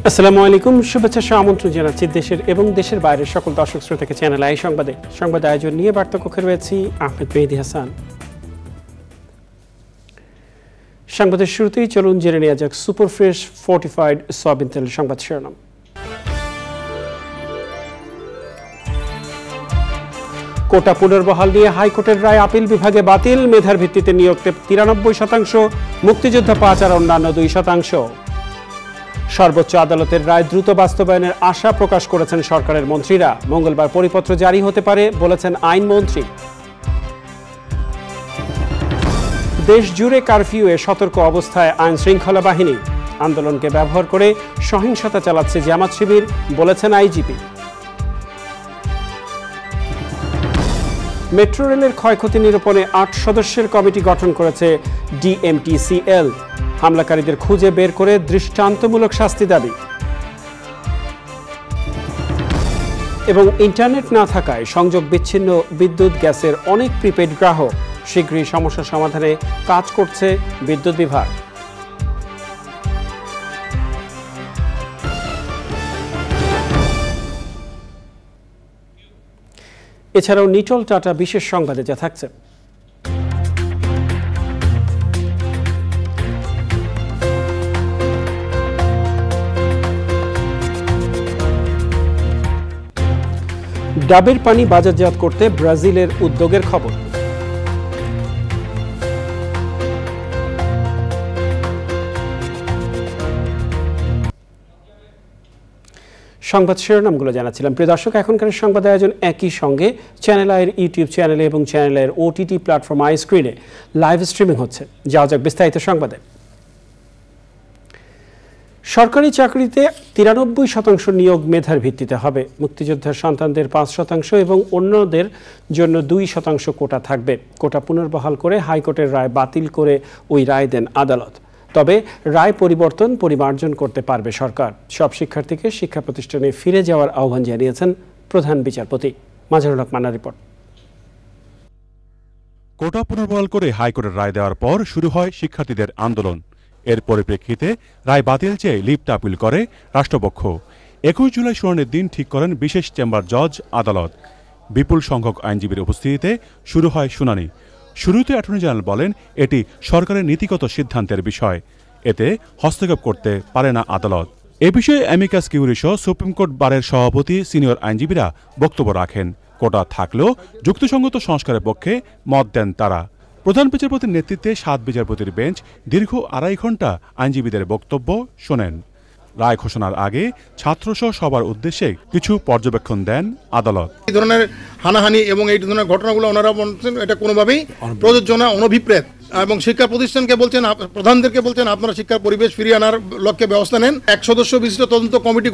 আসসালামু আলাইকুম, শুভেচ্ছা সহ আমন্ত্রণ জানাচ্ছি দেশের এবং দেশের বাইরের সকল দর্শক শ্রোতাকে চ্যানেল আই সংবাদ আয়োজন নিয়ে বার্তাকক্ষে রয়েছি আহমেদ মেহেদী হাসান। সংবাদের শুরুতেই চলুন জেনে নেওয়া যাক সুপার ফ্রেশ ফোর্টিফাইড সয়াবিন তেল সংবাদ শিরোনাম। কোটা পুনর্বহাল নিয়ে হাইকোর্টের রায় আপিল বিভাগে বাতিল, মেধার ভিত্তিতে নিয়োগকে 93%, মুক্তিযোদ্ধা 5 আর অন্যান্য 2%। সর্বোচ্চ আদালতের রায় দ্রুত বাস্তবায়নের আশা প্রকাশ করেছেন সরকারের মন্ত্রীরা, মঙ্গলবার পরিপত্র জারি হতে পারে বলেছেন আইনমন্ত্রী। দেশ জুড়ে কারফিউয়ে সতর্ক অবস্থায় আইন শৃঙ্খলা বাহিনী, আন্দোলনকে ব্যবহার করে সহিংসতা চালাচ্ছে জামাত শিবির বলেছেন আইজিপি। মেট্রো রেলের ক্ষয়ক্ষতি নিরূপণে 8 সদস্যের কমিটি গঠন করেছে ডিএমটিসিএল, হামলাকারীদের খুঁজে বের করে দৃষ্টান্তমূলক শাস্তি দাবি। এবং ইন্টারনেট না থাকায় সংযোগ বিচ্ছিন্ন বিদ্যুৎ গ্যাসের অনেক প্রিপেড গ্রাহক, শীঘ্রই সমস্যা সমাধানে কাজ করছে বিদ্যুৎ বিভাগ। এছাড়াও নিটল টাটা বিশেষ সংবাদে যা থাকছে। ডাবের পানি বাজারজাত করতে ব্রাজিলের উদ্যোগের খবর। সংবাদ শিরোনামগুলো জানাচ্ছিলাম। প্রিয় দর্শক, এখনকার সংবাদ আয়োজন একই সঙ্গে চ্যানেল আইয়ের ইউটিউব চ্যানেলে এবং চ্যানেল আইয়ের ওটিটি প্ল্যাটফর্ম আই স্ক্রিনে লাইভ স্ট্রিমিং হচ্ছে। যাওয়া যাক বিস্তারিত সংবাদে। সরকারি চাকরিতে 93% নিয়োগ মেধার ভিত্তিতে হবে। মুক্তিযোদ্ধার সন্তানদের 5% এবং অন্যদের জন্য 2% কোটা থাকবে। কোটা পুনর্বহাল করে হাইকোর্টের রায় বাতিল করে ওই রায় দেন আদালত। তবে রায় পরিমার্জন করতে পারবে সরকার। সব শিক্ষার্থীকে শিক্ষা প্রতিষ্ঠানে ফিরে যাওয়ার আহ্বান জানিয়েছেন প্রধান বিচারপতি। মাজহারুল হক মান্নার রিপোর্ট। কোটা পুনর্বহাল করে হাইকোর্টের রায় দেওয়ার পর শুরু হয় শিক্ষার্থীদের আন্দোলন। এর পরিপ্রেক্ষিতে রায় বাতিল চেয়ে লিপ্ট আপিল করে রাষ্ট্রপক্ষ। 21 জুলাই শুনানির দিন ঠিক করেন বিশেষ চেম্বার জজ আদালত। বিপুল সংখ্যক আইনজীবীর উপস্থিতিতে শুরু হয় শুনানি। শুরুতে অ্যাটর্নি জেনারেল বলেন এটি সরকারের নীতিগত সিদ্ধান্তের বিষয়, এতে হস্তক্ষেপ করতে পারে না আদালত। এ বিষয়ে অ্যামিকাস কিউরি সহ সুপ্রিম কোর্ট বারের সভাপতি সিনিয়র আইনজীবীরা বক্তব্য রাখেন। কোটা থাকলেও যুক্তিসঙ্গত সংস্কারের পক্ষে মত দেন তারা। প্রধান বিচারপতির নেতৃত্বে 7 বিচারপতির বেঞ্চ দীর্ঘ 2.5 ঘণ্টা আইনজীবীদের বক্তব্য শোনেন। রায় ঘোষণার আগে ছাত্রসহ সবার উদ্দেশ্যে কিছু পর্যবেক্ষণ দেন আদালত। এই ধরনের হানাহানি এবং এই ধরনের ঘটনাগুলো ওনারা বলছেন এটা কোনোভাবেই প্রযোজ্য না, অনভিপ্রেত। এবং শিক্ষা প্রতিষ্ঠানকে বলছেন, প্রধানদেরকে বলছেন আপনারা শিক্ষার পরিবেশ ফিরিয়ে আনার লক্ষ্যে ব্যবস্থা নেন। 1 সদস্য বিশিষ্ট তদন্ত কমিটি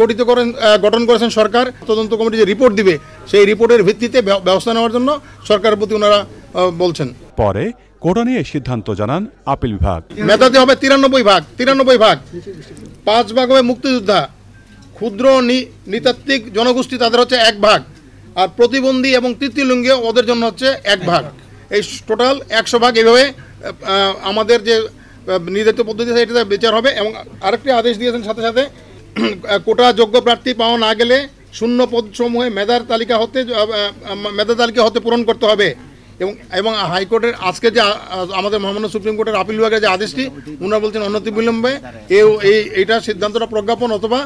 গঠন করেছেন সরকার। তদন্ত কমিটি যে রিপোর্ট দিবে সেই রিপোর্টের ভিত্তিতে ব্যবস্থা নেওয়ার জন্য সরকারের প্রতি ওনারা বলছেন। পরে কোটা নিয়ে সিদ্ধান্ত জানান আপিল বিভাগ। মেধাতে হবে 93 ভাগ, 5 ভাগ হবে মুক্তিযোদ্ধা, ক্ষুদ্র নৃতাত্ত্বিক জনগোষ্ঠী তাদের হচ্ছে 1 ভাগ, আর প্রতিবন্ধী এবং তৃতীয় লিঙ্গীয় ওদের জন্য হচ্ছে 1 ভাগ। এই টোটাল 100 ভাগ। এইভাবে আমাদের যে নির্ধারিত পদ্ধতি এটাতে বিচার হবে। এবং আরেকটি আদেশ দিয়েছেন সাথে সাথে, কোটা যোগ্য প্রার্থী পাওয়া না গেলে শূন্য পদসমূহে মেধার তালিকা হতে পূরণ করতে হবে। এবং হাইকোর্টের আজকে যে আমাদের মহামান্য সুপ্রিম কোর্টের আপিল বিভাগের যে আদেশটি ওনারা বলছেন অনতিবিলম্বে এইটা সিদ্ধান্তটা প্রজ্ঞাপন অথবা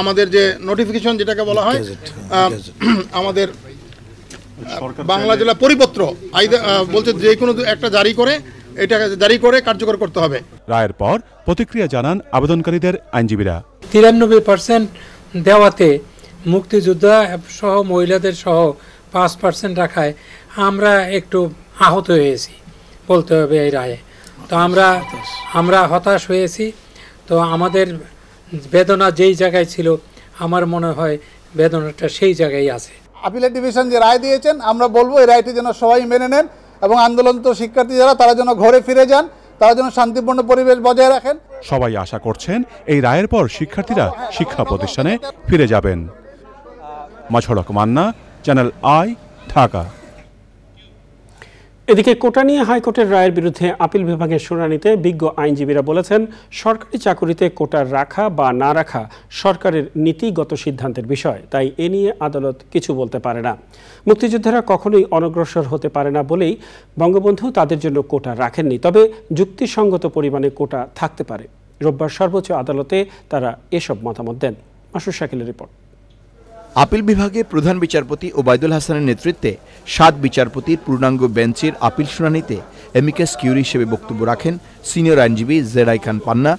আমাদের যে নোটিফিকেশন যেটাকে বলা হয় আমাদের বাংলা জেলা পরিপত্র বলছে যে কোনো একটা জারি করে কার্যকর করতে হবে। রায়ের পর প্রতিক্রিয়া জানান আবেদনকারীদের আইনজীবীরা। 93% দেওয়াতে মুক্তিযোদ্ধা সহ মহিলাদের সহ 5% রাখায় আমরা একটু আহত হয়েছি বলতে হবে এই রায়ে। তো আমরা হতাশ হয়েছি। তো আমাদের বেদনা যেই জায়গায় ছিল আমার মনে হয় বেদনাটা সেই জায়গায় আছে। আপিলের ডিভিশন যে রায় দিয়েছেন আমরা বলবো এই রায়টি যেন সবাই মেনে নেন এবং আন্দোলনরত শিক্ষার্থী যারা তারা যেন ঘরে ফিরে যান, তারা যেন শান্তিপূর্ণ পরিবেশ বজায় রাখেন। সবাই আশা করছেন এই রায়ের পর শিক্ষার্থীরা শিক্ষা প্রতিষ্ঠানে ফিরে যাবেন। মাজহারুল হক মান্না, চ্যানেল আই, ঢাকা। এদিকে কোটা নিয়ে হাইকোর্টের রায়ের বিরুদ্ধে আপিল বিভাগের শুনানিতে বিজ্ঞ আইনজীবীরা বলেছেন, সরকারি চাকুরিতে কোটা রাখা বা না রাখা সরকারের নীতিগত সিদ্ধান্তের বিষয়, তাই এ নিয়ে আদালত কিছু বলতে পারে না। মুক্তিযোদ্ধারা কখনোই অনগ্রসর হতে পারে না বলেই বঙ্গবন্ধু তাদের জন্য কোটা রাখেননি, তবে যুক্তিসঙ্গত পরিমাণে কোটা থাকতে পারে। রোববার সর্বোচ্চ আদালতে তারা এসব মতামত দেন। মাসুর শাকিলের রিপোর্ট। আপিল বিভাগে প্রধান বিচারপতি ওবায়দুল হাসানের নেতৃত্বে 7 বিচারপতির পূর্ণাঙ্গ বেঞ্চের আপিল শুনানিতে এমিকাস কিউরি হিসেবে বক্তব্য রাখেন সিনিয়র আইনজীবী জেরাই খান পান্না,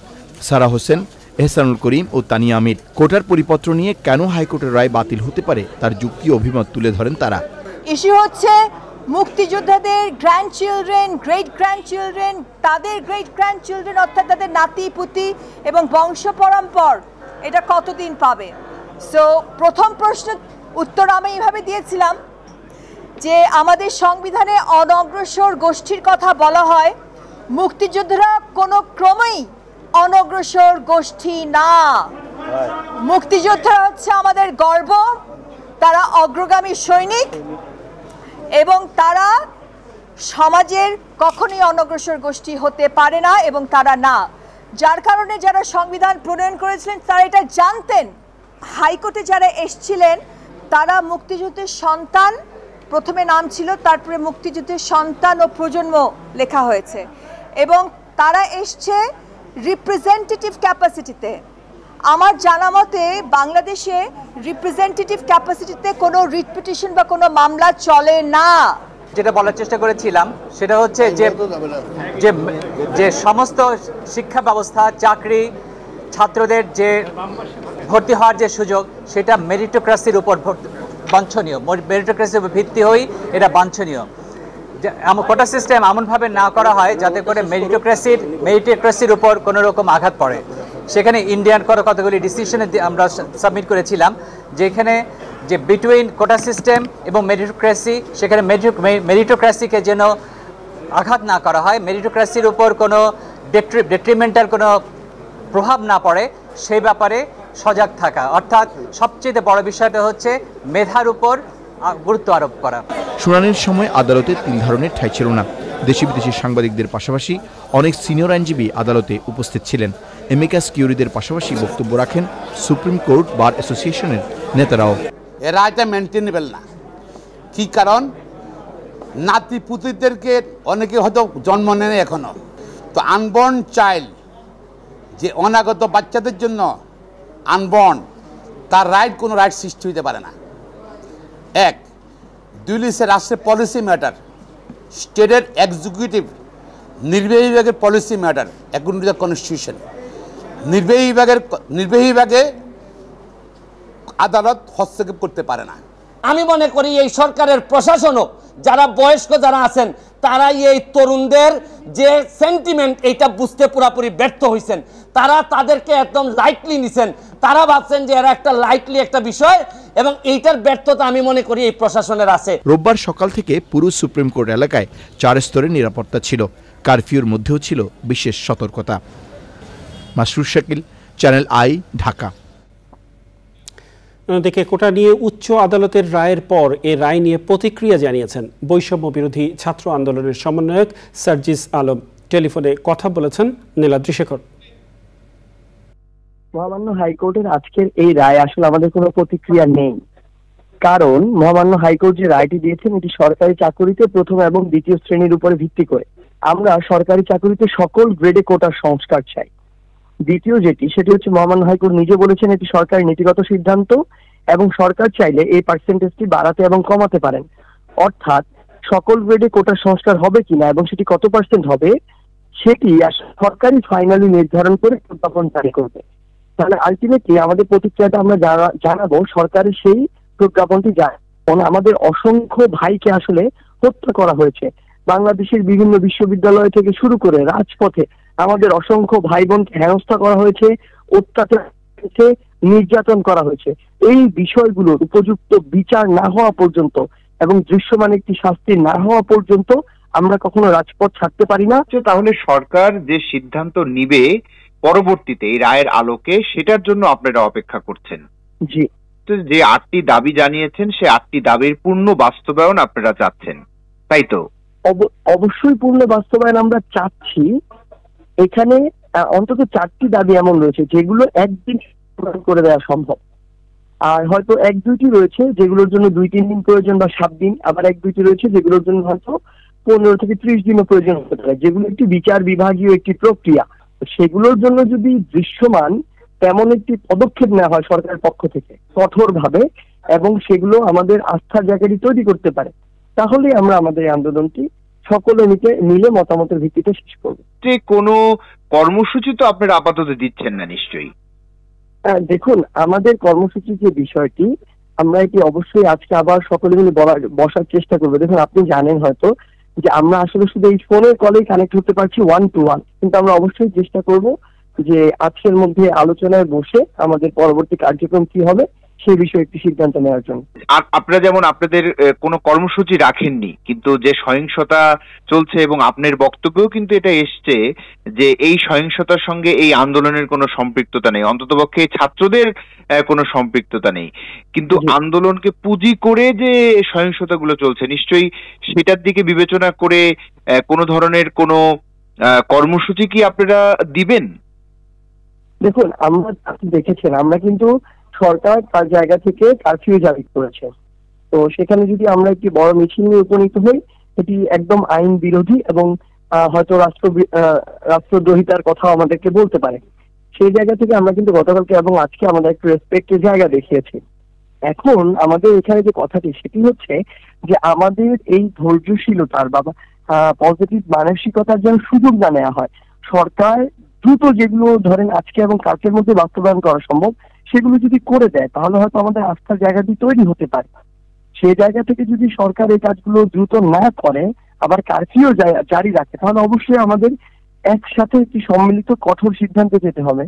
সারা হোসেন, এহসানুল করিম ও তানিয়া আমির। কোটার পরিপত্র নিয়ে কেন হাইকোর্টের রায় বাতিল হতে পারে তার যুক্তি ও অভিমত তুলে ধরেন তারা। ইস্যু হচ্ছে মুক্তিযোদ্ধাদের গ্র্যান্ডচিলড্রেন, গ্রেট গ্র্যান্ডচিলড্রেন, তাদের গ্রেট গ্র্যান্ডচিলড্রেন অর্থাৎ তাদের নাতি পুতি এবং বংশ পরম্পর এটা কতদিন পাবে। সো প্রথম প্রশ্ন উত্তর আমি এইভাবে দিয়েছিলাম যে আমাদের সংবিধানে অনগ্রসর গোষ্ঠীর কথা বলা হয়, মুক্তিযোদ্ধারা কোনো ক্রমেই অনগ্রসর গোষ্ঠী না। মুক্তিযোদ্ধারা হচ্ছে আমাদের গর্ব, তারা অগ্রগামী সৈনিক এবং তারা সমাজের কখনোই অনগ্রসর গোষ্ঠী হতে পারে না এবং তারা না। যার কারণে যারা সংবিধান প্রণয়ন করেছিলেন তারা এটা জানতেন। হাইকোর্টে যারা এসছিলেন তারা মুক্তিযুদ্ধের সন্তান, প্রথমে নাম ছিল, তারপরে মুক্তিযুদ্ধের সন্তান ও প্রজন্ম লেখা হয়েছে এবং তারা এসছে রিপ্রেজেন্টেটিভ ক্যাপাসিটিতে। আমার জানা মতে বাংলাদেশে রিপ্রেজেন্টেটিভ ক্যাপাসিটিতে কোনো রিট পিটিশন বা কোনো মামলা চলে না। যেটা বলার চেষ্টা করেছিলাম সেটা হচ্ছে যে সমস্ত শিক্ষা ব্যবস্থা, চাকরি, ছাত্রদের যে ভর্তি হওয়ার যে সুযোগ, সেটা মেরিটোক্রেসির উপর বাঞ্ছনীয়, মেরিটোক্রেসির উপর ভিত্তি হয়ে এটা বাঞ্ছনীয়। কোটা সিস্টেম এমনভাবে না করা হয় যাতে করে মেরিটোক্রেসির উপর কোনো রকম আঘাত পড়ে। সেখানে ইন্ডিয়ান কতগুলি ডিসিশনে আমরা সাবমিট করেছিলাম যেখানে যে বিটুইন কোটা সিস্টেম এবং মেরিটোক্রেসি, সেখানে মেরিটোক্রেসিকে যেন আঘাত না করা হয়, মেরিটোক্রেসির উপর কোনো ডেট্রিমেন্টাল কোনো প্রভাব না পড়ে সেই ব্যাপারে সজাগ থাকা। অর্থাৎ সবচেয়ে বড় বিষয়টা হচ্ছে মেধার উপর গুরুত্ব আরোপ করা। শুনানির সময় আদালতে 3 ধরনের ঠাঁই ছিল না। দেশি বিদেশি সাংবাদিকদের পাশাপাশি অনেক সিনিয়র আইনজীবী আদালতে উপস্থিত ছিলেন। এমিকাস কিউরিদের পাশাপাশি বক্তব্য রাখেন সুপ্রিম কোর্ট বার অ্যাসোসিয়েশনের নেতারাও। এ রায়টা মেনটেনেবল না। কি কারণ? নাতি পুতিদেরকে অনেকে হয়তো জন্ম নেয় এখনো, তো আনবর্ন চাইল্ড, যে অনাগত বাচ্চাদের জন্য আনবর্ন, তার রাইট কোনো রাইট সৃষ্টি হতে পারে না। 1, 2 লিসে রাষ্ট্রের পলিসি ম্যাটার, স্টেটের এক্সিকিউটিভ নির্বাহী বিভাগের policy matter according to the constitution. নির্বাহী বিভাগে আদালত হস্তক্ষেপ করতে পারে না। আমি মনে করি এই সরকারের প্রশাসনও যারা বয়স্ক যারা আছেন তারাই এই তরুণদের যে সেন্টিমেন্ট এইটা বুঝতে পুরোপুরি ব্যর্থ হয়েছেন। তারা তাদেরকে একদম লাইটলি নিছেন, তারা ভাবছেন যে এরা একটা লাইটলি একটা বিষয়, এবং এইটার ব্যর্থতা আমি মনে করি এই প্রশাসনের আছে। রোববার সকাল থেকে পুরো সুপ্রিম কোর্ট এলাকায় 4 স্তরের নিরাপত্তা ছিল। কারফিউর মধ্যেও ছিল বিশেষ সতর্কতা। Masrur Shakil, channel I, Dhaka. অন্যদিকে কোটা নিয়ে উচ্চ আদালতের রায়ের পর এ রায় নিয়ে প্রতিক্রিয়া জানিয়েছেন বৈষম্য বিরোধী ছাত্র আন্দোলনের সমন্বয়ক সার্জিস আলম। টেলিফোনে কথা বলেছেন নীলাদ্রি শেখর। মহামান্য হাইকোর্টের আজকের এই রায় আসলে আমাদের কোনো প্রতিক্রিয়া নেই, কারণ মহামান্য হাইকোর্ট যে রায়টি দিয়েছেন এটি সরকারি চাকুরিতে প্রথম এবং দ্বিতীয় শ্রেণীর উপরে ভিত্তি করে। আমরা সরকারি চাকুরিতে সকল গ্রেডে কোটার সংস্কার চাই। দ্বিতীয় যেটি, সেটি হচ্ছে মহামান্য হাইকোর্ট নিজে বলেছেন এটি সরকারি নীতিগত সিদ্ধান্ত এবং সরকার চাইলে এই পার্সেন্টেজটি বাড়াতে এবং কমাতে পারেন। অর্থাৎ সকল গ্রেডে কোটার সংস্কার হবে কিনা এবং সেটি কত পার্সেন্ট হবে সেটি সরকারই ফাইনালি নির্ধারণ করে প্রজ্ঞাপন জারি করবে। তাহলে আলটিমেটলি আমাদের প্রতিক্রিয়াটা আমরা জানাবো সরকারের সেই প্রজ্ঞাপনটি যায়। আমাদের অসংখ্য ভাইকে আসলে হত্যা করা হয়েছে, বাংলাদেশের বিভিন্ন বিশ্ববিদ্যালয় থেকে শুরু করে রাজপথে আমাদের অসংখ্য ভাই বোনকে হেনস্থা করা হয়েছে, অত্যাচার হয়েছে, নির্যাতন করা হয়েছে। এই বিষয়গুলোর উপযুক্ত বিচার না হওয়া পর্যন্ত এবং দৃশ্যমান একটি শাস্তি না হওয়া পর্যন্ত আমরা কখনো রাজপথ ছাড়তে পারি না। তাহলে সরকার যে সিদ্ধান্ত নিবে পরবর্তীতে এই রায়ের আলোকে, সেটার জন্য আপনারা অপেক্ষা করছেন? জি, যে 8টি দাবি জানিয়েছেন সে 8টি দাবির পূর্ণ বাস্তবায়ন আপনারা চাচ্ছেন, তাই তো? অবশ্যই পূর্ণ বাস্তবায়ন আমরা চাচ্ছি। এখানে অন্তত 4টি দাবি এমন রয়েছে যেগুলো একদিন করে দেওয়া সম্ভব, আর হয়তো 1-2টি রয়েছে যেগুলোর জন্য 2-3 দিন প্রয়োজন বা 7 দিন, আবার 1-2টি রয়েছে যেগুলোর জন্য হয়তো 15 থেকে 30 দিনও প্রয়োজন হতে পারে, যেগুলো একটি বিচার বিভাগীয় একটি প্রক্রিয়া। সেগুলোর জন্য যদি দৃশ্যমান তেমন একটি পদক্ষেপ নেওয়া হয় সরকারের পক্ষ থেকে কঠোরভাবে, এবং সেগুলো আমাদের আস্থার জায়গাটি তৈরি করতে পারে, তাহলে আমরা আমাদের এই আন্দোলনটি সকলে মিলে মতামতের ভিত্তিতে শেষ করব। কোনো কর্মসূচি তো আপনারা আপাতত দিচ্ছেন না নিশ্চয়ই? দেখুন, আমাদের কর্মসূচির যে বিষয়টি, আমরা এটি অবশ্যই আজকে আবার সকলে মিলে বসার চেষ্টা করবো। দেখুন, আপনি জানেন হয়তো যে আমরা আসলে শুধু এই ফোনের কলেই কানেক্ট হতে পারছি 1-to-1, কিন্তু আমরা অবশ্যই চেষ্টা করব যে আজকের মধ্যে আলোচনায় বসে আমাদের পরবর্তী কার্যক্রম কি হবে সেই বিষয়ে একটি সিদ্ধান্ত নেওয়ার জন্য। আর আপনারা যেমন আপনাদের কোনো কর্মসূচি রাখেননি, কিন্তু যে সহিংসতা চলছে এবং আপনার বক্তব্যেও কিন্তু এটা এসছে যে এই সহিংসতার সঙ্গে এই আন্দোলনের কোনো সম্পৃক্ততা নেই, অন্ততপক্ষে ছাত্রদের কোনো সম্পৃক্ততা নেই, কিন্তু আন্দোলনকে পুঁজি করে যে সহিংসতাগুলো চলছে নিশ্চয়ই সেটার দিকে বিবেচনা করে কোনো ধরনের কোনো কর্মসূচি কি আপনারা দিবেন? দেখুন, আপনি দেখেছেন আমরা কিন্তু সরকার তার জায়গা থেকে কারফিউ জারি করেছে, তো সেখানে যদি আমরা একটি বড় মিছিল নিয়ে উপনীত হই, এটি একদম আইন বিরোধী এবং হয়তো রাষ্ট্রদ্রোহিতার কথা আমাদেরকে বলতে পারে। সেই জায়গা থেকে আমরা কিন্তু গতকালকে এবং আজকে আমাদের একটু রেসপেক্টের জায়গা দেখিয়েছি। এখন আমাদের এখানে যে কথাটি সেটি হচ্ছে যে আমাদের এই ধৈর্যশীলতার বা পজিটিভ মানসিকতার যেন সুযোগ না নেওয়া হয়। সরকার দ্রুত যেগুলো ধরেন আজকে এবং কালকের মধ্যে বাস্তবায়ন করা সম্ভব সেগুলো যদি করে দেয়, তাহলে হয়তো আমাদের আস্থার জায়গাটি তৈরি হতে পারে। সেই জায়গা থেকে যদি সরকার এই কাজগুলো দ্রুত না করে, আবার কারফিউ জারি রাখে, তাহলে অবশ্যই আমাদের একসাথে একটি সম্মিলিত কঠোর সিদ্ধান্তে যেতে হবে।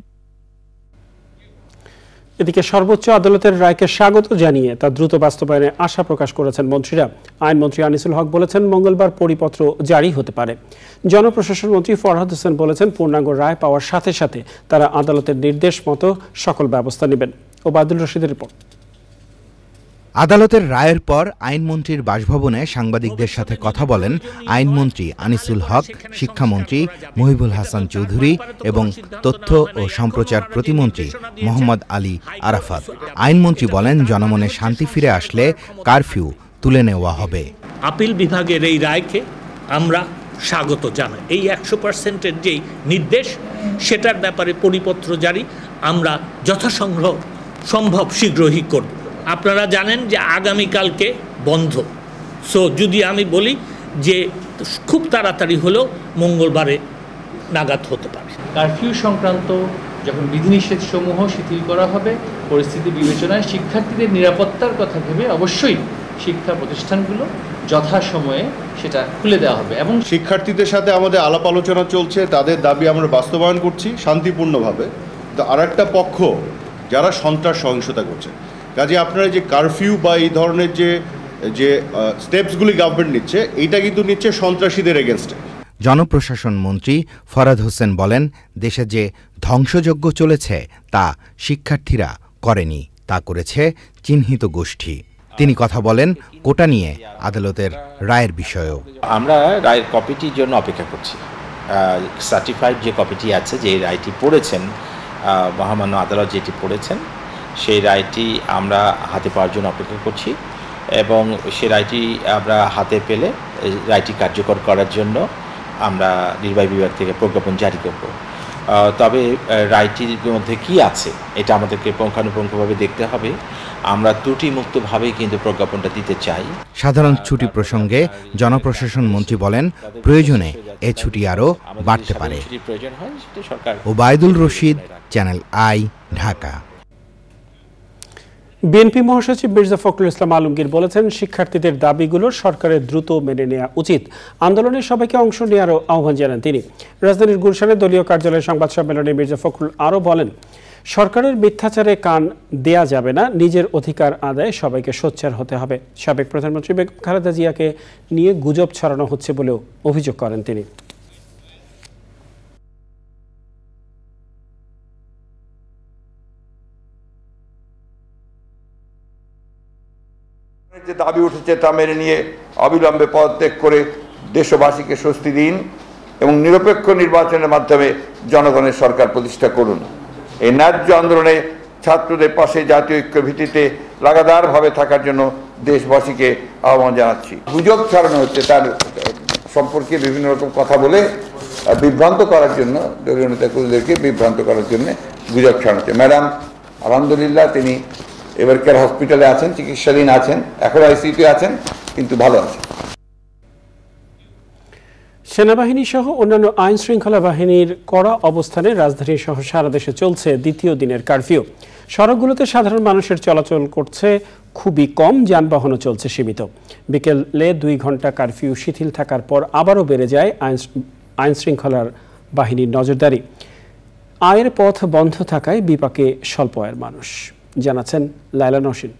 এদিকে সর্বোচ্চ আদালতের রায়কে স্বাগত জানিয়ে তা দ্রুত বাস্তবায়নে আশা প্রকাশ করেছেন মন্ত্রীরা। আইনমন্ত্রী আনিসুল হক বলেছেন মঙ্গলবার পরিপত্র জারি হতে পারে। জনপ্রশাসন মন্ত্রী ফরহাদ হোসেন বলেছেন পূর্ণাঙ্গ রায় পাওয়ার সাথে সাথে তারা আদালতের নির্দেশ মতো সকল ব্যবস্থা নেবেন। ওবায়দুল রশিদের রিপোর্ট। আদালতের রায়ের পর আইনমন্ত্রীর বাসভবনে সাংবাদিকদের সাথে কথা বলেন আইনমন্ত্রী আনিসুল হক, শিক্ষামন্ত্রী মহিবুল হাসান চৌধুরী এবং তথ্য ও সম্প্রচার প্রতিমন্ত্রী মোহাম্মদ আলী আরাফাত। আইনমন্ত্রী বলেন জনমনে শান্তি ফিরে আসলে কারফিউ তুলে নেওয়া হবে। আপিল বিভাগের এই রায়কে আমরা স্বাগত জানাই। এই 100%-এর যেই নির্দেশ সেটার ব্যাপারে পরিপত্র জারি আমরা যথাসম্ভব শীঘ্রই করব। আপনারা জানেন যে আগামীকালকে বন্ধ, সো যদি আমি বলি যে খুব তাড়াতাড়ি হলেও মঙ্গলবারে নাগাদ হতে পারে। কারফিউ সংক্রান্ত যখন বিধিনিষেধ সমূহ শিথিল করা হবে, পরিস্থিতি বিবেচনায় শিক্ষার্থীদের নিরাপত্তার কথা ভেবে অবশ্যই শিক্ষা প্রতিষ্ঠানগুলো যথাসময়ে সেটা খুলে দেওয়া হবে। এবং শিক্ষার্থীদের সাথে আমাদের আলাপ আলোচনা চলছে, তাদের দাবি আমরা বাস্তবায়ন করছি শান্তিপূর্ণভাবে। তো আর একটা পক্ষ যারা সন্ত্রাস সহিংসতা করছে, কাজে আপনারা যে কারফিউ বা এই ধরনের যে স্টেপসগুলি গভর্নমেন্ট নিচ্ছে, এইটা কিন্তু নিচ্ছে সন্ত্রাসীদের এগেনস্টে। জনপ্রশাসন মন্ত্রী ফরহাদ হোসেন বলেন দেশে যে ধ্বংসযজ্ঞ চলেছে তা শিক্ষার্থীরা করেনি, তা করেছে চিহ্নিত গোষ্ঠী। তিনি কথা বলেন কোটা নিয়ে আদালতের রায়ের বিষয়েও। আমরা রায়ের কপিটির জন্য অপেক্ষা করছি। সার্টিফাইড যে কপিটি আছে, যে রায়টি পড়েছেন মহামান্য আদালত, যেটি পড়েছেন সেই রায়টি আমরা হাতে পাওয়ার জন্য অপেক্ষা করছি, এবং সেই রায়টি আমরা হাতে পেলে রায়টি কার্যকর করার জন্য আমরা নির্বাহী বিভাগ থেকে প্রজ্ঞাপন জারি করব। তবে রায়টির মধ্যে কি আছে এটা আমাদেরকে পুঙ্খানুপুঙ্খভাবে দেখতে হবে। আমরা ত্রুটিমুক্তভাবেই কিন্তু প্রজ্ঞাপনটা দিতে চাই। সাধারণ ছুটি প্রসঙ্গে জনপ্রশাসন মন্ত্রী বলেন প্রয়োজনে এ ছুটি আরও বাড়তে পারে। Obaidul Rashid, channel I, Dhaka. BNP মহাসচিব মির্জা ফখরুল ইসলাম আলমগীর বলেছেন শিক্ষার্থীদের দাবিগুলো সরকারের দ্রুত মেনে নেওয়া উচিত। আন্দোলনে সবাইকে অংশ নেওয়ারও আহ্বান জানান তিনি। রাজধানীর গুলশানে দলীয় কার্যালয়ে সংবাদ সম্মেলনে মির্জা ফখরুল আরও বলেন সরকারের মিথ্যাচারে কান দেয়া যাবে না, নিজের অধিকার আদায়ে সবাইকে সোচ্চার হতে হবে। সাবেক প্রধানমন্ত্রী বেগম খালেদা জিয়াকে নিয়ে গুজব ছড়ানো হচ্ছে বলেও অভিযোগ করেন তিনি। যে দাবি উঠেছে তা মেনে নিয়ে অবিলম্বে পদত্যাগ করে দেশবাসীকে স্বস্তি দিন এবং নিরপেক্ষ নির্বাচনের মাধ্যমে জনগণের সরকার প্রতিষ্ঠা করুন। এই ন্যায্য আন্দোলনে ছাত্রদের পাশে জাতীয় ঐক্য ভিত্তিতে লাগাতারভাবে থাকার জন্য দেশবাসীকে আহ্বান জানাচ্ছি। গুজব ছড়ানো হচ্ছে, তার সম্পর্কে বিভিন্ন রকম কথা বলে বিভ্রান্ত করার জন্য, দলীয় নেতাকর্মীদেরকে বিভ্রান্ত করার জন্য গুজব ছড়ানো হচ্ছে। ম্যাডাম আলহামদুলিল্লাহ তিনি এবারকার হসপিটালে আছেন, চিকিৎসাধীন আছেন, এখন আইসিইউতে আছেন, কিন্তু ভালো আছেন। সেনাবাহিনী সহ অন্যান্য আইন শৃঙ্খলা বাহিনীর কড়া অবস্থানে রাজধানী সহ সারা দেশে চলছে দ্বিতীয় দিনের কারফিউ। সড়কগুলোতে সাধারণ মানুষের চলাচল করছে খুবই কম, যানবাহনও চলছে সীমিত। বিকেলে 2 ঘন্টা কারফিউ শিথিল থাকার পর আবারও বেড়ে যায় আইন শৃঙ্খলার বাহিনীর নজরদারি। আয়ের পথ বন্ধ থাকায় বিপাকে স্বল্প আয়ের মানুষ, জানাচ্ছেন লায়লা নসীন।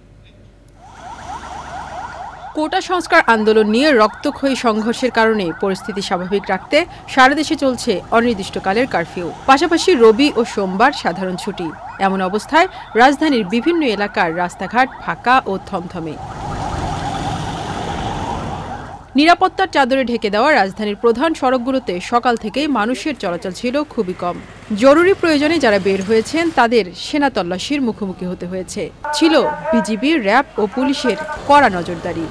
কোটা সংস্কার আন্দোলন নিয়ে রক্তক্ষয়ী সংঘর্ষের কারণে পরিস্থিতি স্বাভাবিক রাখতে সারা দেশে চলছে অনির্দিষ্টকালের কারফিউ, পাশাপাশি রবি ও সোমবার সাধারণ ছুটি। এমন অবস্থায় রাজধানীর বিভিন্ন এলাকার রাস্তাঘাট ফাঁকা ও থমথমে। নিরাপত্তার চাদরে ঢেকে দেওয়া রাজধানীর প্রধান সড়কগুলোতে সকাল থেকেই মানুষের চলাচল ছিল খুবই কম। জরুরি প্রয়োজনে যারা বের হয়েছেন তাদের সেনা তল্লাশির মুখোমুখি হতে হয়েছে। ছিল বিজিবি, র্যাব ও পুলিশের কড়া নজরদারি।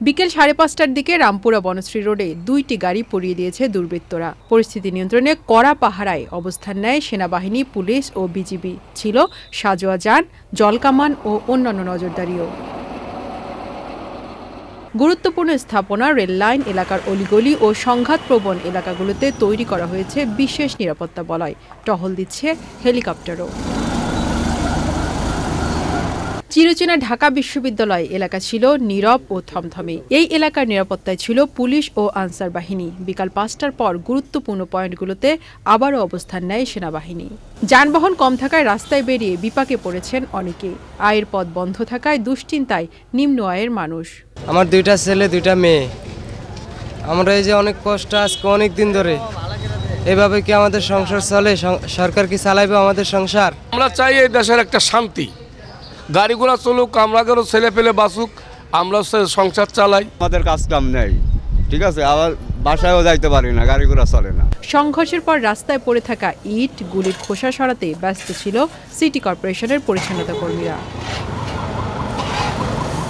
বিকেল 5:30টার দিকে রামপুরা বনশ্রী রোডে 2টি গাড়ি পুড়িয়ে দিয়েছে দুর্বৃত্তরা। পরিস্থিতি নিয়ন্ত্রণে কড়া পাহারায় অবস্থান নেয় সেনাবাহিনী, পুলিশ ও বিজিবি। ছিল সাজোয়া যান, জলকামান ও অন্যান্য নজরদারিও। গুরুত্বপূর্ণ স্থাপনা, রেল লাইন এলাকার অলিগলি ও সংঘাতপ্রবণ এলাকাগুলোতে তৈরি করা হয়েছে বিশেষ নিরাপত্তা বলয়। টহল দিচ্ছে হেলিকপ্টারও। চিরচেনা ঢাকা বিশ্ববিদ্যালয় এলাকা ছিল নীরব ও থমথমে। এই এলাকার নিরাপত্তায় ছিল পুলিশ ও আনসার বাহিনী। বিকাল 5টার পর গুরুত্বপূর্ণ পয়েন্টগুলোতে আবারও অবস্থান নেয় সেনাবাহিনী। যানবাহন কম থাকায় রাস্তায় বেরিয়ে বিপাকে পড়েছেন অনেকে। আয়ের পথ বন্ধ থাকায় দুশ্চিন্তায় নিম্ন আয়ের মানুষ। আমার 2টা ছেলে 2টা মেয়ে, আমরা এই যে অনেক কষ্ট আজকে অনেক দিন ধরে, এভাবে কি আমাদের সংসার চলে? সরকার কি চালাইবে আমাদের সংসার? আমরা চাই এই দেশের একটা শান্তি, গাড়িগুলো চলুক, আমাদেরও ছেলে পেলে বাঁচুক, আমরা সংসার চালাই। আমাদের কাজ কাম নেই, ঠিক আছে, আবার বাসায়ও যাইতে পারি না, গাড়িগুলো চলে না। সংঘর্ষের পর রাস্তায় পড়ে থাকা ইট, গুলির খোসা সরাতে ব্যস্ত ছিল সিটি কর্পোরেশনের পরিচ্ছন্নতা কর্মীরা।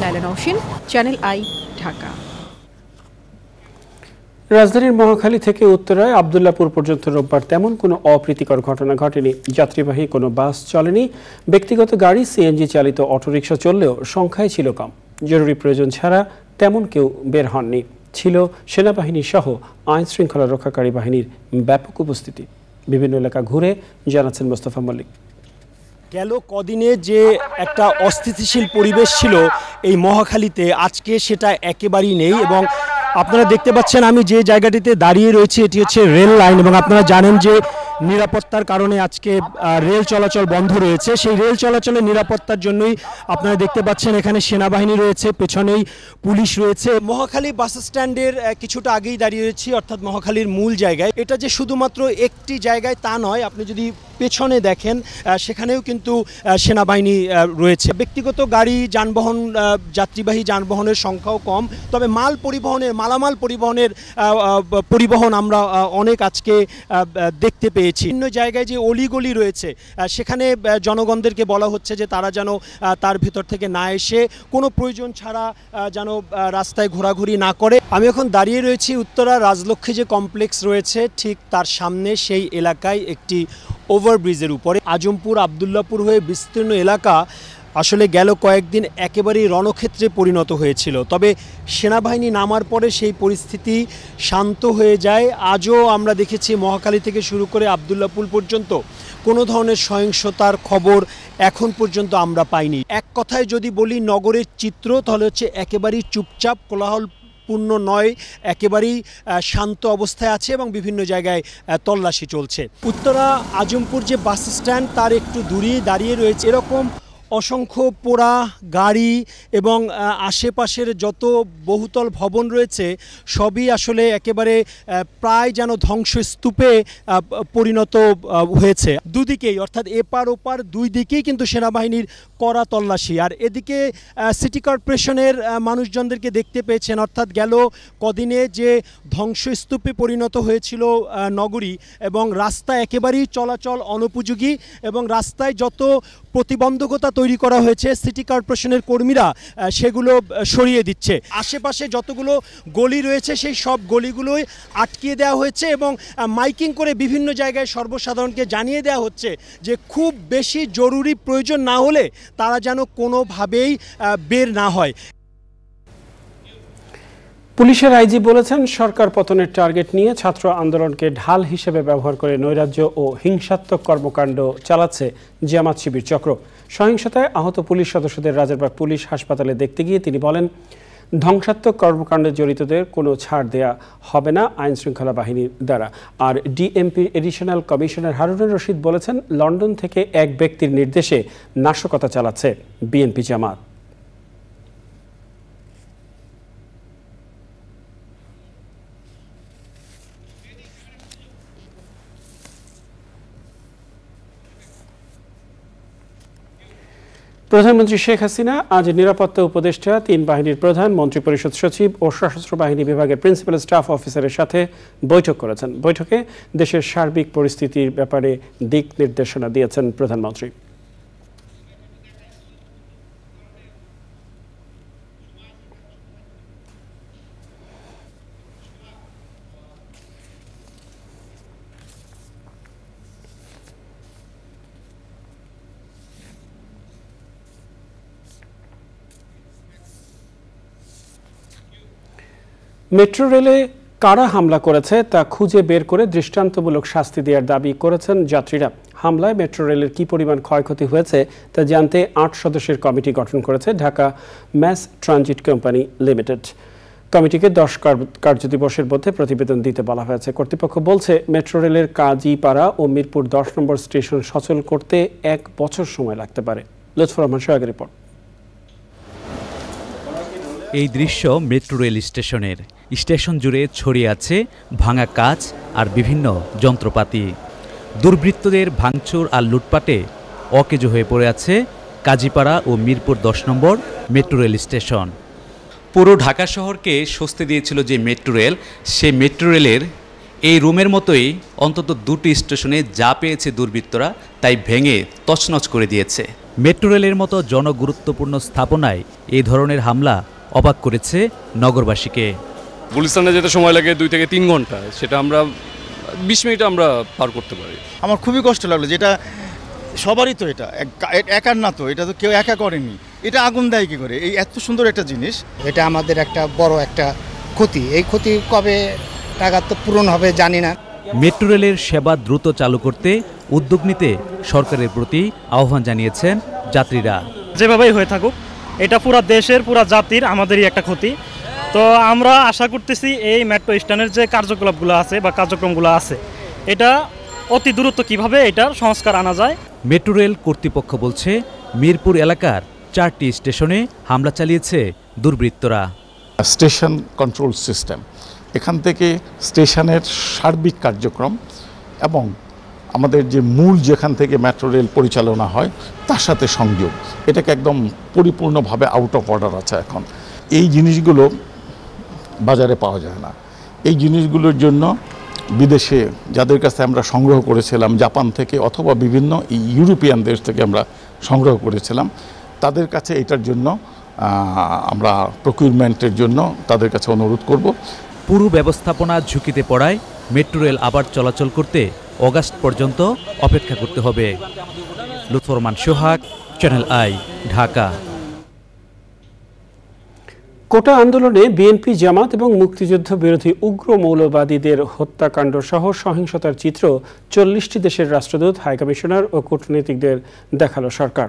Laila Nowshin, channel I, Dhaka. রাজধানীর মহাখালী থেকে উত্তরায় আব্দুল্লাপুর পর্যন্ত রোববার তেমন কোনো অপ্রীতিকর ঘটনা ঘটেনি। যাত্রীবাহী কোনো বাস চলেনি। ব্যক্তিগত গাড়ি, সিএনজি চালিত অটোরিকশা চললেও সংখ্যায় ছিল কম। জরুরি প্রয়োজন ছাড়া তেমন কেউ বের হননি। ছিল সেনাবাহিনী সহ আইন শৃঙ্খলা রক্ষাকারী বাহিনীর ব্যাপক উপস্থিতি। বিভিন্ন এলাকা ঘুরে জানাচ্ছেন মোস্তফা মল্লিক। গেল কদিনে যে একটা অস্থিতিশীল পরিবেশ ছিল এই মহাখালীতে, আজকে সেটা একেবারেই নেই। এবং আপনারা দেখতে পাচ্ছেন আমি যে জায়গাটিতে দাঁড়িয়ে রয়েছি এটি হচ্ছে রেল লাইন, এবং আপনারা জানেন যে নিরাপত্তার কারণে আজকে রেল চলাচল বন্ধ রয়েছে। সেই রেল চলাচলের নিরাপত্তার জন্যই আপনারা দেখতে পাচ্ছেন এখানে সেনাবাহিনী রয়েছে, পেছনেই পুলিশ রয়েছে। মহাখালী বাস স্ট্যান্ডের কিছুটা আগেই দাঁড়িয়ে রয়েছি, অর্থাৎ মহাখালীর মূল জায়গায়। এটা যে শুধুমাত্র একটি জায়গায় তা নয়, আপনি যদি পেছনে দেখেন সেখানেও কিন্তু সেনাবাহিনী রয়েছে। ব্যক্তিগত গাড়ি, যানবাহন, যাত্রীবাহী যানবাহনের সংখ্যাও কম, তবে মালামাল পরিবহন আমরা অনেক আজকে দেখতে পেয়েছি। অন্য জায়গায় যে অলিগলি রয়েছে সেখানে জনগণদেরকে বলা হচ্ছে যে তারা যেন তার ভিতর থেকে না এসে কোনো প্রয়োজন ছাড়া যেন রাস্তায় ঘোরাঘুরি না করে। আমি এখন দাঁড়িয়ে রয়েছি উত্তরা রাজলক্ষ্মী যে কমপ্লেক্স রয়েছে ঠিক তার সামনে, সেই এলাকায় একটি ওভারব্রিজের উপরে। আজমপুর, আব্দুল্লাপুর হয়ে বিস্তীর্ণ এলাকা আসলে গেল কয়েকদিন একেবারেই রণক্ষেত্রে পরিণত হয়েছিল। তবে সেনাবাহিনী নামার পরে সেই পরিস্থিতি শান্ত হয়ে যায়। আজও আমরা দেখেছি মহাখালী থেকে শুরু করে আব্দুল্লাপুর পর্যন্ত কোনো ধরনের সহিংসতার খবর এখন পর্যন্ত আমরা পাইনি। এক কথায় যদি বলি নগরের চিত্র, তাহলে হচ্ছে একেবারেই চুপচাপ, কোলাহলপূর্ণ নয়, একেবারেই শান্ত অবস্থায় আছে এবং বিভিন্ন জায়গায় তল্লাশি চলছে। উত্তরা আজমপুর যে বাস স্ট্যান্ড তার একটু দূরেই দাঁড়িয়ে রয়েছে এরকম অসংখ্য পোড়া গাড়ি এবং আশেপাশের যত বহুতল ভবন রয়েছে সবই আসলে একেবারে প্রায় যেন ধ্বংসস্তূপে পরিণত হয়েছে। দুদিকেই অর্থাৎ এপার ওপার দুই দিকেই কিন্তু সেনাবাহিনীর কড়া তল্লাশি। আর এদিকে সিটি কর্পোরেশনের মানুষজনদেরকে দেখতে পেয়েছেন, অর্থাৎ গেল কদিনে যে ধ্বংসস্তূপে পরিণত হয়েছিল নগরী এবং রাস্তা একেবারেই চলাচল অনুপযোগী এবং রাস্তায় যত প্রতিবন্ধকতা তৈরি করা হয়েছে সিটি কর্পোরেশনের কর্মীরা সেগুলো সরিয়ে দিচ্ছে। আশেপাশে যতগুলো গলি রয়েছে সেই সব গলিগুলোই আটকিয়ে দেওয়া হয়েছে এবং মাইকিং করে বিভিন্ন জায়গায় সর্বসাধারণকে জানিয়ে দেওয়া হচ্ছে যে খুব বেশি জরুরি প্রয়োজন না হলে তারা যেন কোনোভাবেই বের না হয়। পুলিশের আইজি বলেছেন, সরকার পতনের টার্গেট নিয়ে ছাত্র আন্দোলনকে ঢাল হিসেবে ব্যবহার করে নৈরাজ্য ও হিংসাত্মক কর্মকাণ্ড চালাচ্ছে জামাত শিবির চক্র। সহিংসতায় আহত পুলিশ সদস্যদের রাজারবাগ পুলিশ হাসপাতালে দেখতে গিয়ে তিনি বলেন, ধ্বংসাত্মক কর্মকাণ্ডে জড়িতদের কোনো ছাড় দেয়া হবে না আইন শৃঙ্খলা বাহিনীর দ্বারা। আর ডিএমপির এডিশনাল কমিশনার হারুনুর রশিদ বলেছেন, লন্ডন থেকে এক ব্যক্তির নির্দেশে নাশকতা চালাচ্ছে বিএনপি জামাত। প্রধানমন্ত্রী শেখ হাসিনা আজ নিরাপত্তা উপদেষ্টা, 3 বাহিনীর প্রধান, মন্ত্রিপরিষদ সচিব ও সশস্ত্র বাহিনী বিভাগের প্রিন্সিপাল স্টাফ অফিসারের সাথে বৈঠক করেছেন। বৈঠকে দেশের সার্বিক পরিস্থিতির ব্যাপারে দিক নির্দেশনা দিয়েছেন প্রধানমন্ত্রী। মেট্রো রেলে কারা হামলা করেছে তা খুঁজে বের করে দৃষ্টান্তমূলক শাস্তি দেওয়ার দাবি করেছেন যাত্রীরা। হামলায় মেট্রো রেলের কী পরিমাণ ক্ষয়ক্ষতি হয়েছে তা জানতে 8 সদস্যের কমিটি গঠন করেছে Dhaka mass transit company limited. কমিটিকে 10 কার্যদিবসের মধ্যে প্রতিবেদন দিতে বলা হয়েছে। কর্তৃপক্ষ বলছে, মেট্রো রেলের কাজীপাড়া ও মিরপুর 10 নম্বর স্টেশন সচল করতে 1 বছর সময় লাগতে পারে। লুৎফর রহমান সোহাগের রিপোর্ট। এই দৃশ্য মেট্রো রেল স্টেশনের। স্টেশন জুড়ে ছড়িয়ে আছে ভাঙা কাচ আর বিভিন্ন যন্ত্রপাতি। দুর্বৃত্তদের ভাঙচুর আর লুটপাটে অকেজো হয়ে পড়ে আছে কাজীপাড়া ও মিরপুর 10 নম্বর মেট্রো রেল স্টেশন। পুরো ঢাকা শহরকে স্বস্তি দিয়েছিল যে মেট্রো রেল, সেই মেট্রো রেলের এই রুমের মতোই অন্তত 2টি স্টেশনে যা পেয়েছে দুর্বৃত্তরা তাই ভেঙে তছনছ করে দিয়েছে। মেট্রো রেলের মতো জনগুরুত্বপূর্ণ স্থাপনায় এই ধরনের হামলা অবাক করেছে নগরবাসীকে। গুলিস্তানে যেতে সময় লাগে 2 থেকে 3 ঘন্টা, সেটা আমরা 20 মিনিটে আমরা পার করতে পারি। আমার খুবই কষ্ট লাগলো, যেটা সবারই তো, এটা একার না, তো এটা তো কেউ একা করেনি। এটা আগুন দেয় কি করে? এই এত সুন্দর একটা জিনিস, এটা আমাদের একটা বড় একটা ক্ষতি। এই ক্ষতি কবে টাকা তো পূরণ হবে জানি না। মেট্রো রেলের সেবা দ্রুত চালু করতে উদ্যোগ নিতে সরকারের প্রতি আহ্বান জানিয়েছেন যাত্রীরা। যেভাবেই হয়ে থাকুক, এটা পুরো দেশের পুরো জাতির আমাদেরই একটা ক্ষতি। তো আমরা আশা করতেছি এই মেট্রো স্ট্যান্ডের যে কার্যকলাপগুলো আছে বা কার্যক্রমগুলো আছে, এটা অতি দ্রুত কিভাবে এটার সংস্কার আনা যায়। মেট্রো রেল কর্তৃপক্ষ বলছে, মিরপুর এলাকার 4টি স্টেশনে হামলা চালিয়েছে দুর্বৃত্তরা। স্টেশন কন্ট্রোল সিস্টেম, এখান থেকে স্টেশনের সার্বিক কার্যক্রম এবং আমাদের যে মূল যেখান থেকে মেট্রো রেল পরিচালনা হয় তার সাথে সংযোগ, এটাকে একদম পরিপূর্ণভাবে আউট অফ অর্ডার আছে এখন। এই জিনিসগুলো বাজারে পাওয়া যায় না। এই জিনিসগুলোর জন্য বিদেশে যাদের কাছে আমরা সংগ্রহ করেছিলাম, জাপান থেকে অথবা বিভিন্ন ইউরোপিয়ান দেশ থেকে আমরা সংগ্রহ করেছিলাম, তাদের কাছে এটার জন্য আমরা প্রকিউরমেন্টের জন্য তাদের কাছে অনুরোধ করব। পুরো ব্যবস্থাপনা ঝুঁকিতে পড়ায় মেট্রো রেল আবার চলাচল করতে অগাস্ট পর্যন্ত অপেক্ষা করতে হবে। লুৎফর রহমান সোহাগ, চ্যানেল আই, ঢাকা। কোটা আন্দোলনে বিএনপি, জামাত এবং মুক্তিযুদ্ধ বিরোধী উগ্র মৌলবাদীদের হত্যাকাণ্ড সহ সহিংসতার চিত্র 40টি দেশের রাষ্ট্রদূত, হাইকমিশনার ও কূটনীতিকদের দেখালো সরকার।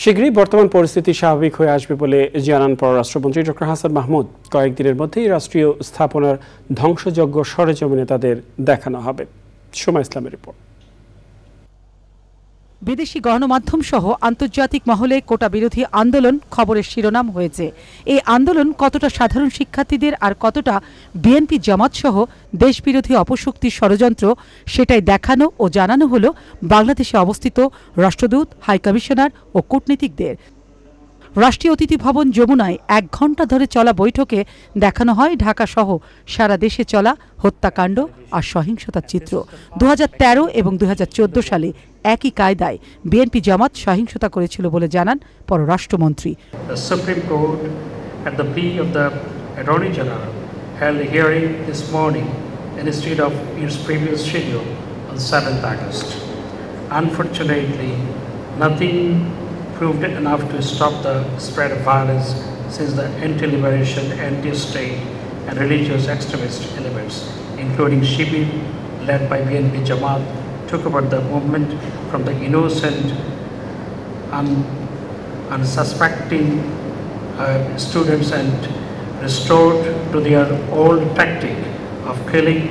শীঘ্রই বর্তমান পরিস্থিতি স্বাভাবিক হয়ে আসবে বলে জানান পররাষ্ট্রমন্ত্রী ডক্টর হাসান মাহমুদ। কয়েকদিনের মধ্যেই রাষ্ট্রীয় স্থাপনার ধ্বংসযজ্ঞ সরেজমিনে তাদের দেখানো হবে। সময় ইসলামের রিপোর্ট। বিদেশি গণমাধ্যম সহ আন্তর্জাতিক মহলে কোটা বিরোধী আন্দোলন খবরের শিরোনাম হয়েছে। এই আন্দোলন কতটা সাধারণ শিক্ষার্থীদের আর কতটা বিএনপি জামাত সহ দেশবিরোধী অপশক্তির ষড়যন্ত্র সেটাই দেখানো ও জানানো হলো বাংলাদেশে অবস্থিত রাষ্ট্রদূত, হাইকমিশনার ও কূটনীতিকদের। রাষ্ট্রীয় অতিথি ভবন যমুনায় 1 ঘণ্টা ধরে চলা বৈঠকে দেখানো হয় ঢাকা সহ সারা দেশে চলা হত্যাকাণ্ড আর সহিংসতার চিত্র। 2013 এবং 2014 সালে একই কায়দায় বিএনপি জামাত সহিংসতা করেছিল বলে জানান পররাষ্ট্রমন্ত্রী। The Supreme Court at the plea of the Attorney General held a hearing this morning instead of its previous schedule on 7th August. Unfortunately, nothing proved enough to stop the spread of violence since the anti-liberation, anti-state and religious extremist elements, including Shibir, led by BNP Jamaat, took over the movement from the innocent, unsuspecting students and restored to their old tactic of killing,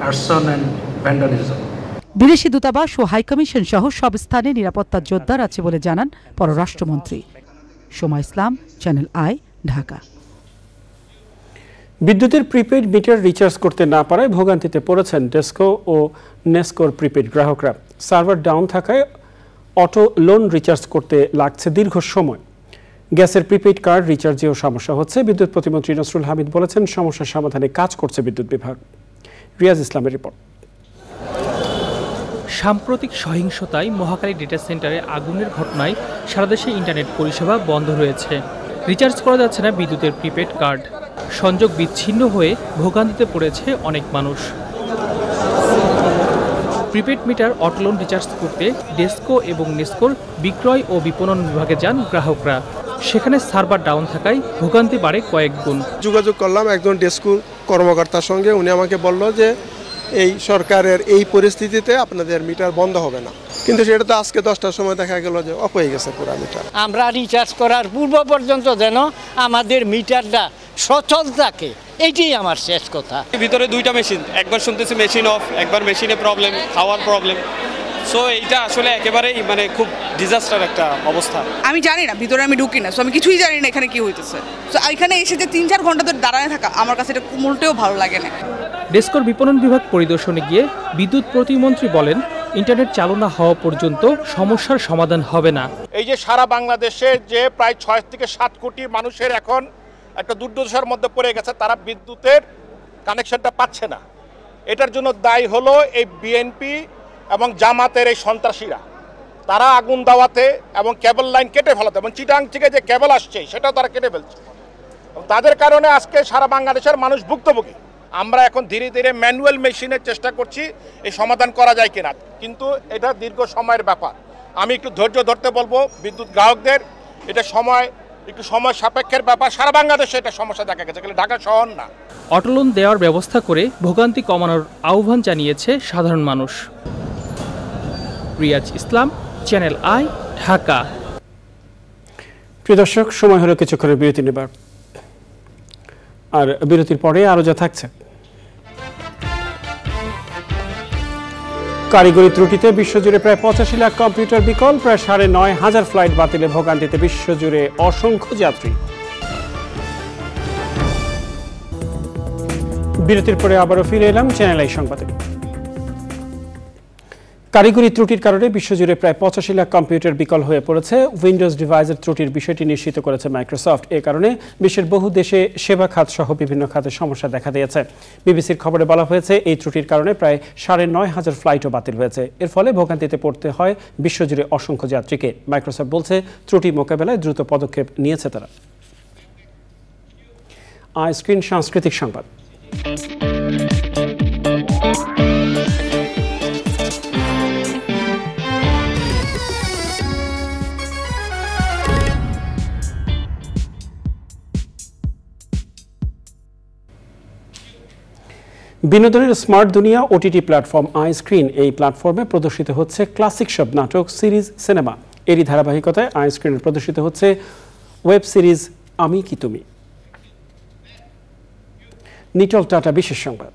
arson and vandalism. বিদেশি দূতাবাস ও high commission সহ সব স্থানে নিরাপত্তা জোরদার আছে বলে জানান পররাষ্ট্রমন্ত্রী। সোমা ইসলাম, চ্যানেল আই, ঢাকা। বিদ্যুতের প্রিপেইড মিটার রিচার্জ করতে না পারায় ভোগান্তিতে পড়েছেন ডেসকো ও নেসকোর প্রিপেইড গ্রাহকরা। সার্ভার ডাউন থাকায় অটো লোন রিচার্জ করতে লাগছে দীর্ঘ সময়। গ্যাসের প্রিপেইড কার্ড রিচার্জেও সমস্যা হচ্ছে। বিদ্যুৎ প্রতিমন্ত্রী নসরুল হামিদ বলেছেন, সমস্যার সমাধানে কাজ করছে বিদ্যুৎ বিভাগ। রিয়াজ ইসলামের রিপোর্ট। সাম্প্রতিক সহিংসতায় মহাখালী ডেটা সেন্টারে আগুনের ঘটনায় সারা দেশে ইন্টারনেট পরিষেবা বন্ধ রয়েছে। রিচার্জ করা যাচ্ছে না বিদ্যুতের প্রিপেড কার্ড। সংযোগ বিচ্ছিন্ন হয়ে ভোগান্তিতে পড়েছে অনেক মানুষ। প্রিপেড মিটার অটোলোন রিচার্জ করতে ডেসকো এবং নেসকোর বিক্রয় ও বিপণন বিভাগে যান গ্রাহকরা। সেখানে সার্ভার ডাউন থাকায় ভোগান্তি বাড়ে কয়েক গুণ। যোগাযোগ করলাম একজন ডেসকো কর্মকর্তার সঙ্গে, উনি আমাকে বলল যে এই সরকারের এই পরিস্থিতিতে আপনাদের মিটার বন্ধ হবে না, কিন্তু সেটা তো আজকে 10টার সময় দেখা গেল যে অফ হয়ে গেছে পুরো মিটার। আমরা রিচার্জ করার পূর্ব পর্যন্ত যেন আমাদের মিটারটা সচল থাকে, এইটাই আমার শেষ কথা। ভিতরে 2টা মেশিন, একবার শুনতেছি মেশিন অফ, একবার মেশিনে প্রবলেম, খাওয়ার প্রবলেম। সো এইটা আসলে একেবারেই মানে খুব ডিজাস্টার একটা অবস্থা। আমি জানি না, ভিতরে আমি ঢুকি না, সো আমি কিছুই জানি না এখানে কি হইতেছে। সো এখানে এসে যে 3-4 ঘন্টা ধরে দাঁড়ায় থাকা আমার কাছে এটা মোটেও ভালো লাগে না। ডেসকোর বিপণন বিভাগ পরিদর্শনে গিয়ে বিদ্যুৎ প্রতিমন্ত্রী বলেন, ইন্টারনেট চালু না হওয়া পর্যন্ত সমস্যার সমাধান হবে না। এই যে সারা বাংলাদেশে যে প্রায় 6 থেকে 7 কোটি মানুষের এখন একটা দুর্দশার মধ্যে পড়ে গেছে, তারা বিদ্যুতের কানেকশনটা পাচ্ছে না। এটার জন্য দায়ী হলো এই বিএনপি এবং জামাতের এই সন্ত্রাসীরা। তারা আগুন দেওয়াতে এবং কেবল লাইন কেটে ফেলাতে, এবং চিটাং থেকে যে কেবল আসছে সেটাও তারা কেটে ফেলছে। তাদের কারণে আজকে সারা বাংলাদেশের মানুষ ভুক্তভোগী। আমরা এখন ধীরে ধীরে ম্যানুয়াল মেশিনের চেষ্টা করছি এই সমাধান করা যায় কিনা, কিন্তু এটা দীর্ঘ সময়ের ব্যাপার। আমি একটু ধৈর্য ধরতে বলবো বিদ্যুৎ গ্রাহকদের। এটা একটু সময় সাপেক্ষের ব্যাপার। সারা বাংলাদেশে এটা সমস্যা দেখা গেছে, ঢাকা শহর না। অটোলোন দেওয়ার ব্যবস্থা করে ভোগান্তি কমানোর আহ্বান জানিয়েছে সাধারণ মানুষ। রিয়াজ ইসলাম, চ্যানেল আই, ঢাকা। প্রিয় দর্শক, সময় হলো কিছুক্ষণের বিরতি নেবার, আর বিরতির পরে আরো যা থাকছে। কারিগরি ত্রুটিতে বিশ্বজুড়ে প্রায় 85 লাখ কম্পিউটার বিকল, প্রায় 9,500 ফ্লাইট বাতিলে ভোগান্তিতে বিশ্বজুড়ে অসংখ্য যাত্রী। বিরতির পরে আবারও ফিরে এলাম চ্যানেল আই সংবাদে। কারিগরি ত্রুটির কারণে বিশ্বজুড়ে প্রায় 85 লাখ কম্পিউটার বিকল হয়ে পড়েছে। উইন্ডোজ ডিভাইসের ত্রুটির বিষয়টি নিশ্চিত করেছে মাইক্রোসফট। এ কারণে বিশ্বের বহু দেশে সেবা খাত সহ বিভিন্ন খাতে সমস্যা দেখা দিয়েছে। বিবিসির খবরে বলা হয়েছে, এই ত্রুটির কারণে প্রায় 9,500 ফ্লাইটও বাতিল হয়েছে। এর ফলে ভোগান্তিতে পড়তে হয় বিশ্বজুড়ে অসংখ্য যাত্রীকে। মাইক্রোসফট বলছে, ত্রুটি মোকাবেলায় দ্রুত পদক্ষেপ নিয়েছে তারা। স্ক্রিন সাংস্কৃতিক সংবাদ। বিনোদনের স্মার্ট দুনিয়া ওটিটি প্ল্যাটফর্ম আইস্ক্রিন। এই প্ল্যাটফর্মে প্রদর্শিত হচ্ছে ক্লাসিক সব নাটক, সিরিজ, সিনেমা। এরই ধারাবাহিকতায় আইস্ক্রিনে প্রদর্শিত হচ্ছে ওয়েব সিরিজ আমি কি তুমি। নিটল টাটা বিশেষ সংবাদ।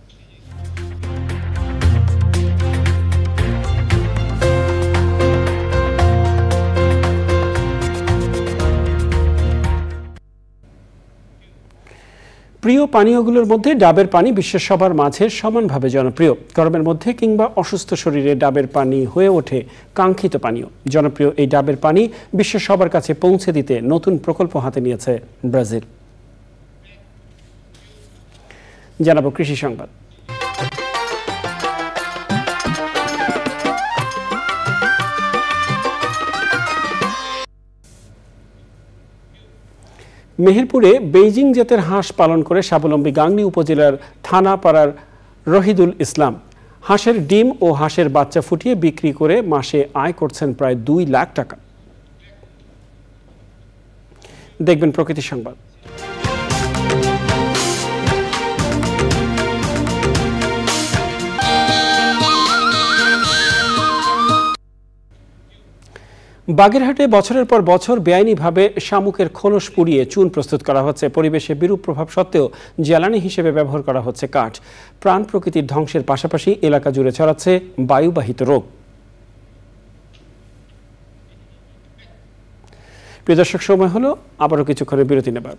প্রিয় পানীয়গুলোর মধ্যে ডাবের পানি বিশ্বের সবার মাঝে সমানভাবে জনপ্রিয়। গরমের মধ্যে কিংবা অসুস্থ শরীরে ডাবের পানি হয়ে ওঠে কাঙ্ক্ষিত পানীয়। জনপ্রিয় এই ডাবের পানি বিশ্বের সবার কাছে পৌঁছে দিতে নতুন প্রকল্প হাতে নিয়েছে ব্রাজিল। জানাবো কৃষি সংবাদ। মেহেরপুরে বেইজিং জাতের হাঁস পালন করে স্বাবলম্বী গাংনী উপজেলার থানাপাড়ার রহিদুল ইসলাম হাঁসের ডিম ও হাঁসের বাচ্চা ফুটিয়ে বিক্রি করে মাসে আয় করছেন প্রায় 2 লাখ টাকা। দেখবেন প্রকৃতি সংবাদ। বাগেরহাটে বছরের পর বছর বেআইনিভাবে শামুকের খোলস পুড়িয়ে চুন প্রস্তুত করা হচ্ছে। পরিবেশে বিরূপ প্রভাব সত্ত্বেও জ্বালানি হিসেবে ব্যবহার করা হচ্ছে কাঠ। প্রাণ প্রকৃতির ধ্বংসের পাশাপাশি এলাকা জুড়ে ছড়াচ্ছে বায়ুবাহিত রোগ। প্রিয় দর্শক, সময় হলো আবারও কিছুক্ষণের বিরতি নেবার।